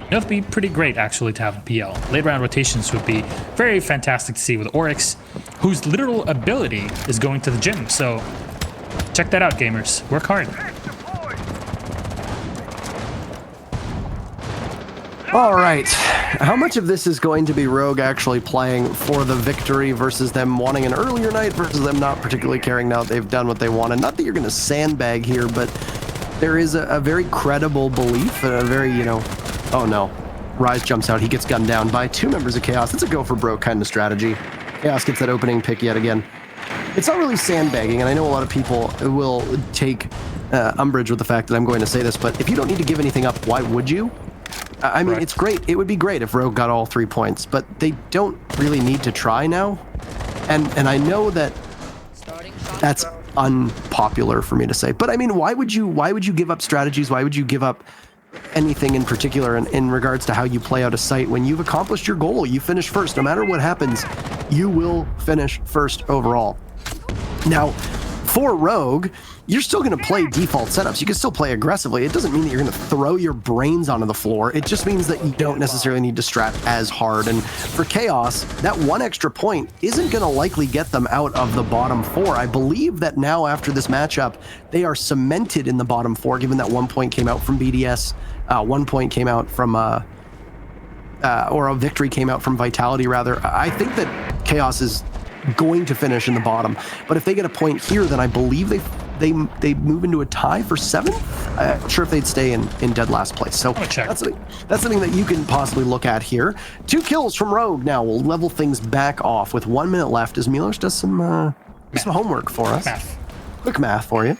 It would be pretty great actually to have a PL. Late round rotations would be very fantastic to see with Oryx, whose literal ability is going to the gym. So check that out, gamers. Work hard. All right. How much of this is going to be Rogue actually playing for the victory versus them wanting an earlier night versus them not particularly caring now they've done what they wanted? Not that you're going to sandbag here, but there is a very credible belief and a very, you know, oh no. Rise jumps out. He gets gunned down by 2 members of Chaos. It's a go for broke kind of strategy. Chaos gets that opening pick yet again. It's not really sandbagging, and I know a lot of people will take umbrage with the fact that I'm going to say this, but if you don't need to give anything up, why would you? I mean, It's great. It would be great if Rogue got all 3 points, but they don't really need to try now. And I know that that's unpopular for me to say, but I mean, why would you give up strategies? Why would you give up anything in particular in regards to how you play out a site when you've accomplished your goal? You finish first. No matter what happens, you will finish first overall. Now, for Rogue, you're still going to play default setups. You can still play aggressively. It doesn't mean that you're going to throw your brains onto the floor. It just means that you don't necessarily need to strat as hard. And for Chaos, that 1 extra point isn't going to likely get them out of the bottom 4. I believe that now after this matchup, they are cemented in the bottom 4, given that 1 point came out from BDS, 1 point came out from, or a victory came out from Vitality, rather. I think that Chaos is going to finish in the bottom, but if they get a point here, then I believe they move into a tie for 7th. I'm not sure if they'd stay in dead last place. So that's something that you can possibly look at here. 2 kills from Rogue. Now we'll level things back off with 1 minute left as Milos does some homework for us. Quick math for you.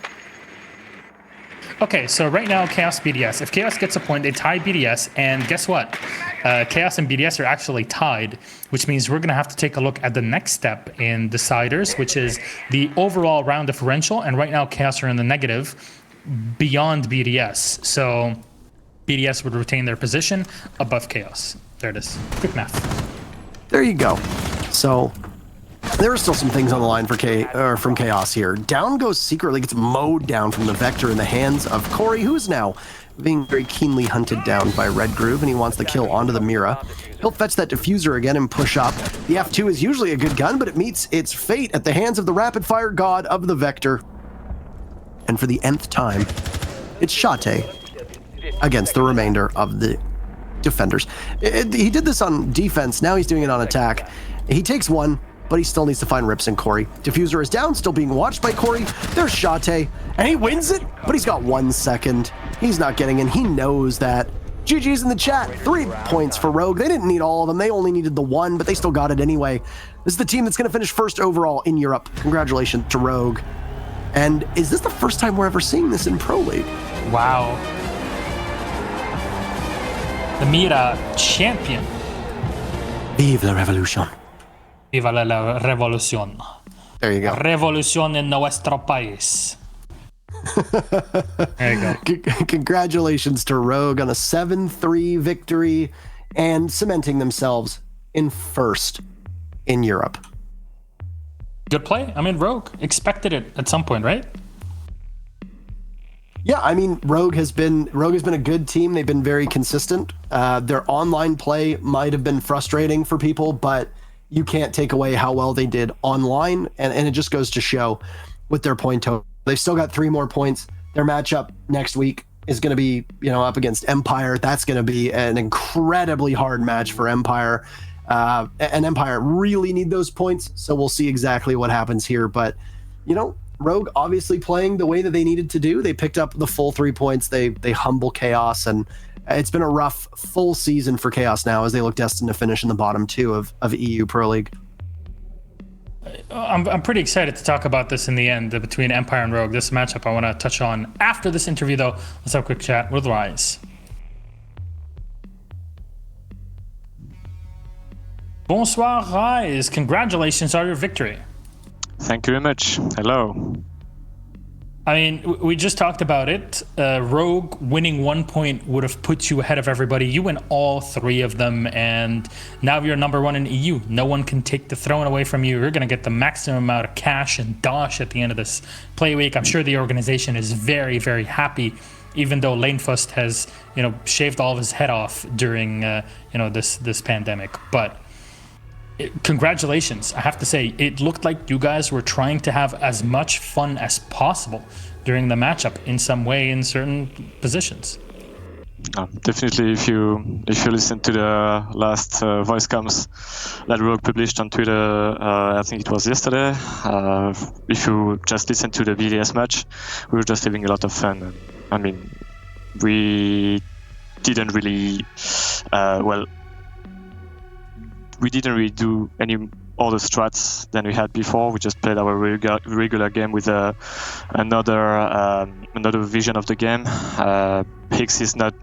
Okay, so right now, Chaos BDS. If Chaos gets a point, they tie BDS, and guess what? Chaos and BDS are actually tied, which means we're going to have to take a look at the next step in Deciders, which is the overall round differential, and right now, Chaos are in the negative beyond BDS. So BDS would retain their position above Chaos. There it is. Quick math. There you go. So there are still some things on the line for from Chaos here. Down goes secretly, gets mowed down from the Vector in the hands of Corey, who is now being very keenly hunted down by Red Groove, and he wants the kill onto the Mira. He'll fetch that diffuser again and push up. The F2 is usually a good gun, but it meets its fate at the hands of the rapid-fire god of the Vector. And for the nth time, it's Shate against the remainder of the defenders. He did this on defense, now he's doing it on attack. He takes 1, but he still needs to find Rips and Corey. Diffuser is down, still being watched by Corey. There's Shate, and he wins it, but he's got 1 second. He's not getting in. He knows that. GG's in the chat. 3 points for Rogue. They didn't need all of them. They only needed the 1, but they still got it anyway. This is the team that's going to finish first overall in Europe. Congratulations to Rogue. And is this the first time we're ever seeing this in Pro League? Wow. The Mira champion. Vive la revolution. Viva la revolución. There you go. Revolución en nuestro país. There you go. Congratulations to Rogue on a 7-3 victory and cementing themselves in first in Europe. Good play. I mean, Rogue expected it at some point, right? Yeah, I mean, Rogue has been a good team. They've been very consistent. Their online play might have been frustrating for people, but you can't take away how well they did online, and it just goes to show with their point total. They've still got 3 more points. Their matchup next week is going to be, up against Empire. That's going to be an incredibly hard match for Empire. And Empire really need those points, so we'll see exactly what happens here. But, Rogue obviously playing the way that they needed to do. They picked up the full 3 points. They humble Chaos, and it's been a rough full season for Chaos now as they look destined to finish in the bottom 2 of EU Pro League. I'm pretty excited to talk about this in the end between Empire and Rogue. This matchup I want to touch on after this interview, though. Let's have a quick chat with Rise. Bonsoir, Rise. Congratulations on your victory. Thank you very much. Hello. I mean, we just talked about it. Rogue winning 1 point would have put you ahead of everybody. You win all 3 of them, and now you're number 1 in EU. No one can take the throne away from you. You're going to get the maximum amount of cash and dosh at the end of this play week. I'm sure the organization is very, very happy, even though Lanefust has, shaved all of his head off during, this pandemic. But congratulations. I have to say, it looked like you guys were trying to have as much fun as possible during the matchup in some way in certain positions. Definitely, if you listen to the last voice comms that Rogue published on Twitter, I think it was yesterday. If you just listen to the VDS match, we were just having a lot of fun. I mean, we didn't really we didn't really do any other strats than we had before. We just played our regular game with another vision of the game. Higgs is not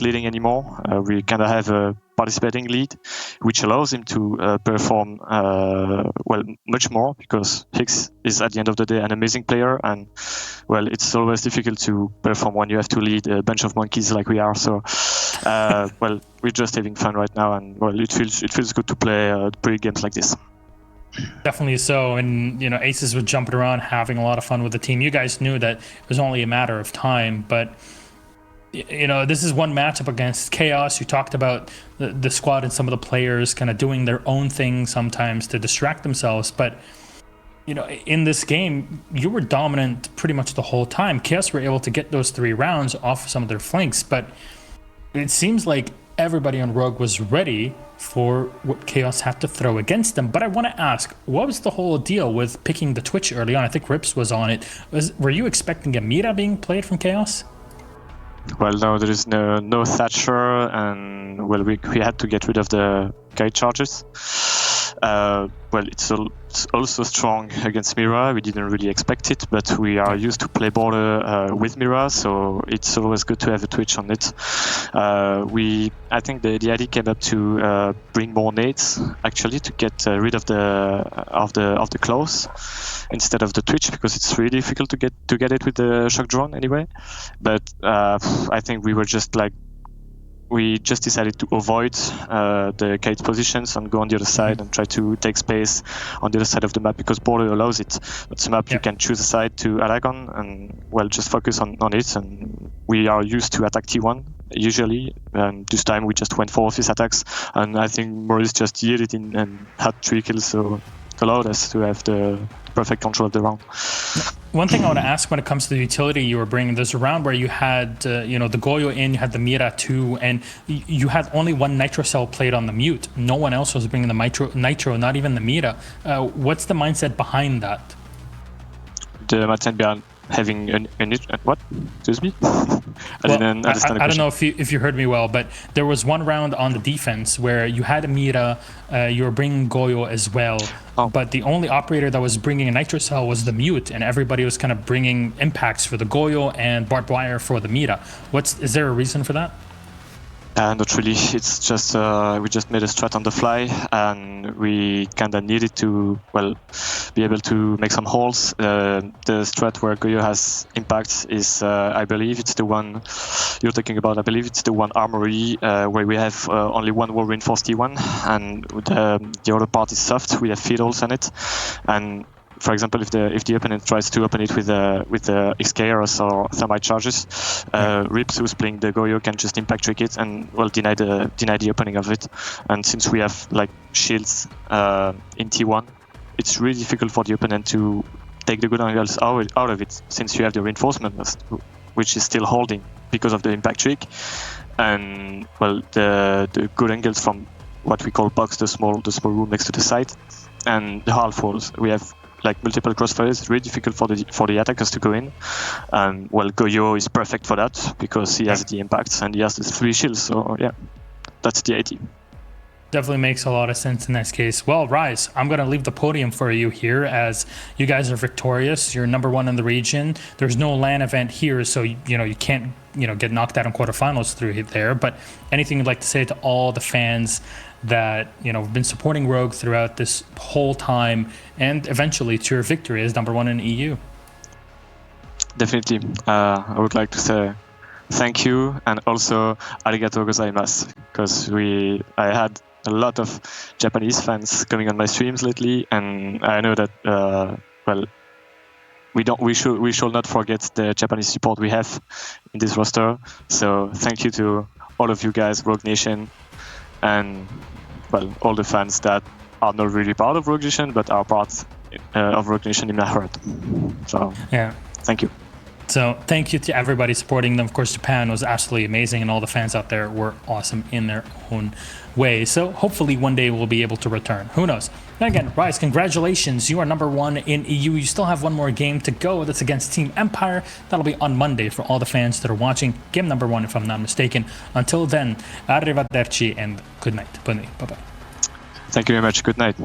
leading anymore. We kind of have a participating lead, which allows him to perform much more, because Higgs is at the end of the day an amazing player, and it's always difficult to perform when you have to lead a bunch of monkeys like we are. So we're just having fun right now, and it feels good to play pretty games like this. Definitely so. And Aces was jumping around having a lot of fun with the team. You guys knew that it was only a matter of time, but this is one matchup against Chaos. You talked about the squad and some of the players kind of doing their own thing sometimes to distract themselves. But, in this game, you were dominant pretty much the whole time. Chaos were able to get those 3 rounds off some of their flanks, but it seems like everybody on Rogue was ready for what Chaos had to throw against them. But I want to ask, what was the whole deal with picking the Twitch early on? I think Rips was on it. Were you expecting a Mira being played from Chaos? Well, no, there is no Thatcher, and we had to get rid of the kite charges. It's also strong against Mira. We didn't really expect it, but we are used to play border with Mira, so it's always good to have a Twitch on it. I think the idea came up to bring more nades, actually, to get rid of the claws instead of the Twitch, because it's really difficult to get it with the shock drone anyway. But I think we just decided to avoid the kite positions and go on the other side and try to take space on the other side of the map, because border allows it. But the map, you can choose a side to attack on and just focus on it. And we are used to attack T1 usually, and this time we just went for office attacks, and I think Maurice just yielded in and had 3 kills, so it allowed us to have the perfect control of the round. One thing I want to ask when it comes to the utility you were bringing, there's a round where you had, the Goyo in, you had the Mira 2, and you had only 1 Nitro cell played on the mute. No one else was bringing the Nitro, not even the Mira. What's the mindset behind that? The mindset behind having what? Excuse me? I didn't understand the question. I don't know if you heard me well, but there was one round on the defense where you had a Mira, you were bringing Goyo as well, but the only operator that was bringing a Nitro cell was the mute, and everybody was kind of bringing impacts for the Goyo and barbed wire for the Mira. Is there a reason for that? Not really. It's just we just made a strat on the fly, and we kind of needed to be able to make some holes. The strat where Goyo has impacts is, I believe it's the one you're talking about. I believe it's the one armory where we have only 1 wall reinforced T1, and the other part is soft. We have feed holes on it, and for example, if the opponent tries to open it with the XKRs or thermite charges, Rips, who's playing the Goyo, can just impact trick it and deny the opening of it. And since we have shields in T1, it's really difficult for the opponent to take the good angles out of it, since you have the reinforcement, which is still holding because of the impact trick, and the good angles from what we call box, the small room next to the site, and the half walls. We have like multiple crossfires. It's really difficult for the attackers to go in. Well, Goyo is perfect for that because he has the impacts and he has the 3 shields. So yeah, that's the idea. Definitely makes a lot of sense in this case. Well, Rise, I'm going to leave the podium for you here as you guys are victorious. You're number 1 in the region. There's no LAN event here, so you can't get knocked out in quarterfinals through there. But anything you'd like to say to all the fans that have been supporting Rogue throughout this whole time and eventually to your victory as number 1 in EU? Definitely. I would like to say thank you and also arigatou gozaimasu, because I had a lot of Japanese fans coming on my streams lately, and I know that we should not forget the Japanese support we have in this roster. So thank you to all of you guys, Rogue Nation, and all the fans that are not really part of Rogue Nation but are part of Rogue Nation in my heart. So yeah, thank you. So thank you to everybody supporting them. Of course, Japan was absolutely amazing, and all the fans out there were awesome in their own way. So hopefully one day we'll be able to return. Who knows? And again, Rise, congratulations. You are number 1 in EU. You still have one more game to go. That's against Team Empire. That'll be on Monday for all the fans that are watching. Game number 1, if I'm not mistaken. Until then, arrivederci and good night. Bye-bye. Thank you very much. Good night.